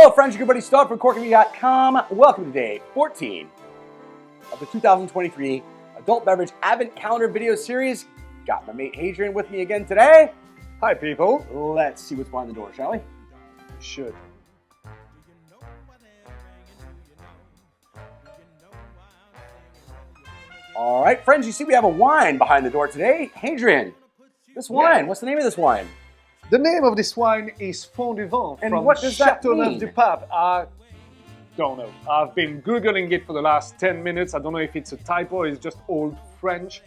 Hello friends, your good buddy Stub from CorkMedia.com. Welcome to day 14 of the 2023 Adult Beverage Advent Calendar video series. Got my mate Hadrian with me again today. Hi people. Let's see what's behind the door, shall we? Should. All right, friends, you see we have a wine behind the door today. Hadrian, this wine, what's the name of this wine? The name of this wine is Fond du Vent And from what does that Châteauneuf mean? du Pape. I don't know. I've been Googling it for the last 10 minutes. I don't know if it's a typo or it's just old French.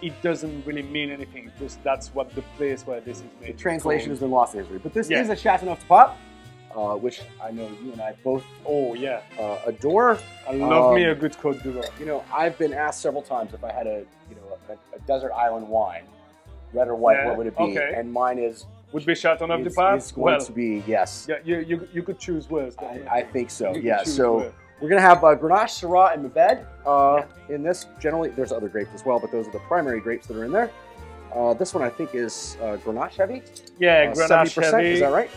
It doesn't really mean anything. Just that's what the place where this is made. The translation has been lost in history, but this Yeah. is a Châteauneuf du Pape, which I know you and I both adore. I love me a good Côte du Rhône. You know, I've been asked several times if I had a desert island wine, red or white, Yeah, what would it be? okay. And mine is Would be Châteauneuf du is Pape? going Well, to be yes. yeah, you could choose worse. I think so. You could Yeah. choose So worse. we're gonna have Grenache, Syrah, and Beverage in this. Generally, there's other grapes as well, but those are the primary grapes that are in there. This one I think is Grenache heavy. Yeah, Grenache 70%, heavy. is that right?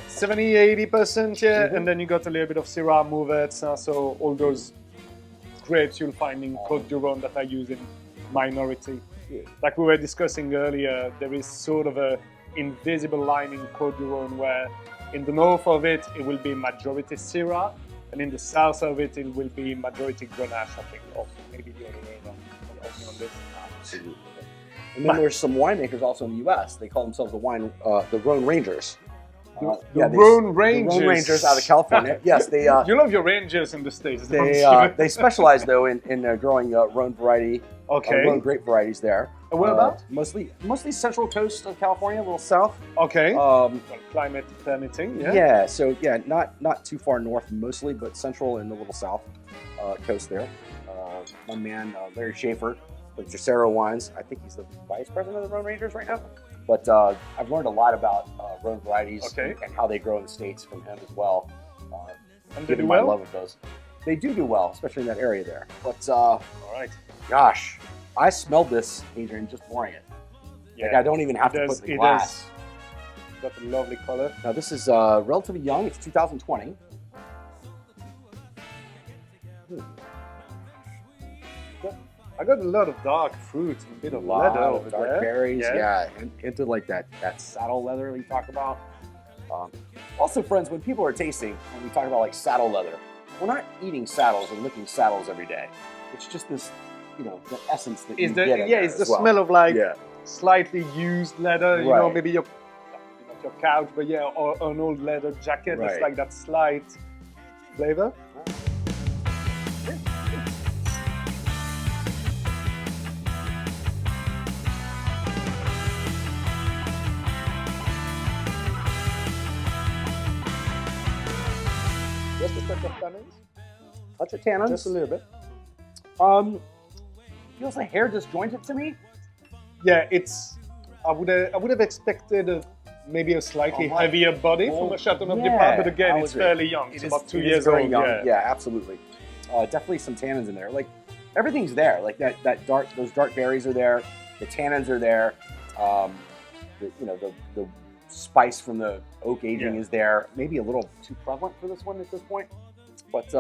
70-80%, yeah, Mhm. and then you got a little bit of Syrah, Mourvèdre, so all those grapes you'll find in Côte du Rhône that are used in minority. Yeah. Like we were discussing earlier, there is sort of a invisible line in Côte du Rhône where in the north of it will be majority Syrah, and in the south of it will be majority Grenache, I think, or maybe the other way around. Don't quote me on this. Absolutely. And then there's some winemakers also in the U.S. They call themselves the Rhone Rangers. The they- Rhone Rangers. The Rhone Rangers out of California. Yes, they You love your Rangers in the States, don't you? they specialize though in growing Rhone variety, Okay. Rhone grape varieties there. And whereabouts? Mostly central coast of California, a little south. Okay. Um, Well, climate permitting, yeah. yeah. So yeah, not too far north mostly, but central and a little south coast there. My man Larry Schaefer with Jacero Wines. I think he's the vice president of the Rhone Rangers right now. But I've learned a lot about Rhone varieties Okay. and how they grow in the States from him as well. And they Given do my well? love of those. They do well, especially in that area there. But All right. gosh, I smelled this, Adrian, just pouring it. Yeah. Like I don't even have to put the glass. Got a lovely color. Now this is relatively young. It's 2020. I got a lot of dark fruits, a bit A of lot leather of over dark there. berries, yeah, and into like that saddle leather we talk about. Also, friends, when people are tasting, when we talk about like saddle leather, we're not eating saddles and licking saddles every day. It's just this, the essence that you get in there It's the as well. smell of like Yeah. slightly used leather, you know, Right. maybe not your couch, but yeah, or an old leather jacket. Right. It's like that slight flavor. Just a touch of tannins. Touch of tannins. Just a little bit. Feels like hair disjointed to me. Yeah, it's. I would have expected maybe a slightly heavier body from a Châteauneuf du Pape, but again, it's fairly young. It's about 2 years very old. young. Yeah. Absolutely. Definitely some tannins in there. Like everything's there. Like those dark berries are there. The tannins are there. The spice from the oak aging Yeah. is there. Maybe a little too prevalent for this one at this point, but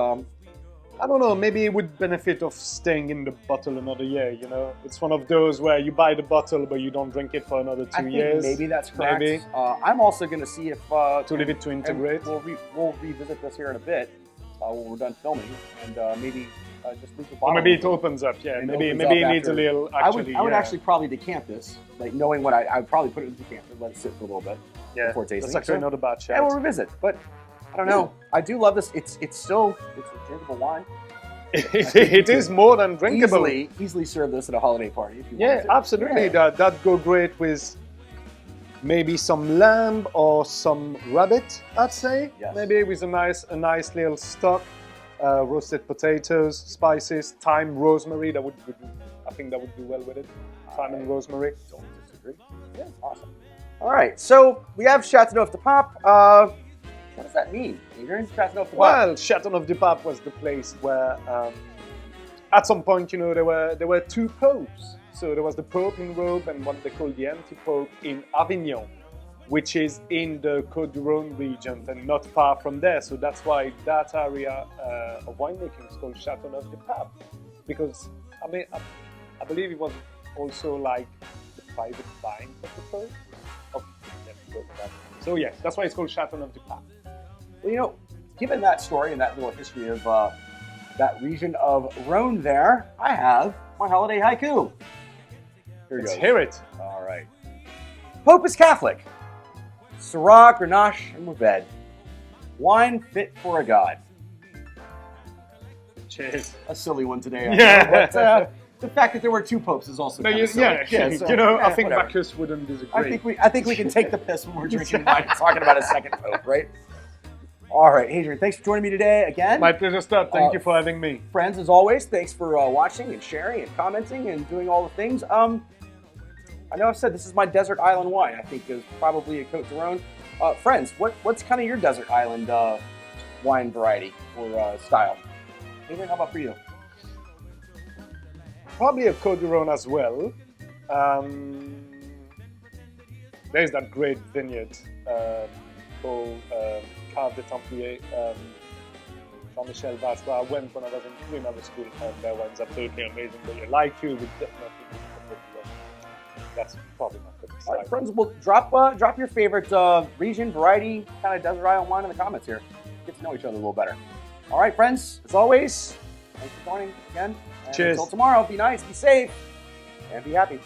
I don't know. Maybe it would benefit of staying in the bottle another year. You know, it's one of those where you buy the bottle, but you don't drink it for another 2 I think years. maybe that's correct. Maybe. I'm also going to see if To leave it to and integrate. We'll revisit this here in a bit when we're done filming, and maybe just leave the bottle. Or maybe it opens up. Yeah, And maybe opens maybe up it needs a after. little. I Actually, would yeah. actually probably decant this, like knowing what I would probably put it in the decanter, let it sit for a little bit Yeah, before tasting. that's actually So, not a bad yeah, shout. we'll revisit. But I don't know. I do love this. It's a drinkable wine. It is more than drinkable. Easily serve this at a holiday party if you Yeah, wanted to. absolutely. Yeah. That go great with maybe some lamb or some rabbit. I'd say Yes. maybe with a nice little stock, roasted potatoes, spices, thyme, rosemary. I think that would do well with it. Thyme and rosemary. Don't disagree. Yeah, awesome. All right, so we have Châteauneuf du Pape. What does that mean? You're in Châteauneuf du Pape. Well, Châteauneuf du Pape was the place where, at some point, there were two popes. So there was the Pope in Rome and what they call the anti-Pope in Avignon. which is in the Côte du Rhône region and not far from there. So that's why that area of winemaking is called Châteauneuf-du-Pape, because I believe it was also like the private vine of the Côte. Okay, never go to that. So yeah, that's why it's called Châteauneuf-du-Pape. Well, you know, given that story and that little history of that region of Rhône there, I have my holiday haiku. Here Let's goes. hear it. All right. Pope is Catholic. Syrah, Grenache, and Mourvedre. Wine fit for a god. Cheers. A silly one today. I Yeah. know, but the fact that there were two popes is also kind of silly. So, you know, I think whatever. Bacchus wouldn't disagree. I think we can take the piss when we're drinking wine and talking about a second pope, right? All right, Adrian, thanks for joining me today again. My pleasure, Stub. Thank you for having me. Friends, as always, thanks for watching and sharing and commenting and doing all the things. I know I've said this is my desert island wine. I think is probably a Côte du Rhône. Friends, what's kind of your desert island wine variety or style? Adrian, how about for you? Probably a Côte du Rhône as well. There's that great vineyard called Cave des Templiers. Jean-Michel Vaz, where I went when I was in culinary school, and their wine's absolutely amazing. But you like you would definitely be a Côte du Rhône. That's probably my favorite All style. right, friends, well, drop your favorite region, variety, kind of desert island wine in the comments here. Get to know each other a little better. All right, friends, as always, thanks for joining again. And Cheers. Until tomorrow, be nice, be safe, and be happy.